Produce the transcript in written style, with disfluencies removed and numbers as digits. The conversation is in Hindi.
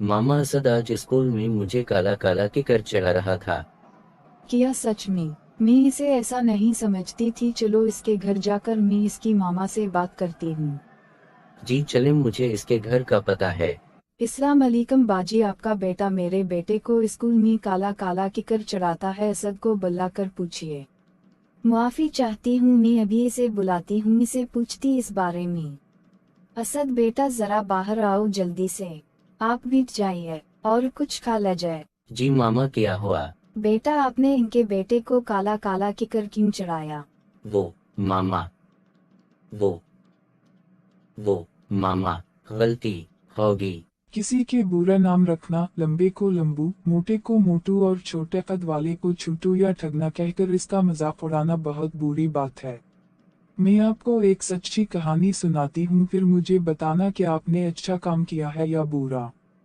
मामा असद आज स्कूल में मुझे काला काला किकर चढ़ा रहा था। क्या सच में? मैं इसे ऐसा नहीं समझती थी। चलो इसके घर जाकर मैं इसकी मामा से बात करती हूँ। जी चले, मुझे इसके घर का पता है। अस्सलाम वालेकुम बाजी, आपका बेटा मेरे बेटे को स्कूल में काला काला किकर चढ़ाता है। असद को बुलाकर पूछिए। माफी चाहती हूँ, मैं अभी इसे बुलाती हूँ, इसे पूछती इस बारे में। असद बेटा जरा बाहर आओ जल्दी से। आप बीत जाइए और कुछ खा ले जाए। जी मामा, क्या हुआ? बेटा आपने इनके बेटे को काला काला किकर क्यों चढ़ाया? वो मामा वो वो मामा, गलती होगी। किसी के बुरा नाम रखना, लंबे को लंबू, मोटे को मोटू और छोटे कद वाले को छोटू या ठगना कहकर इसका मजाक उड़ाना बहुत बुरी बात है। मैं आपको एक सच्ची कहानी सुनाती हूँ, फिर मुझे बताना कि आपने अच्छा काम किया है या बुरा।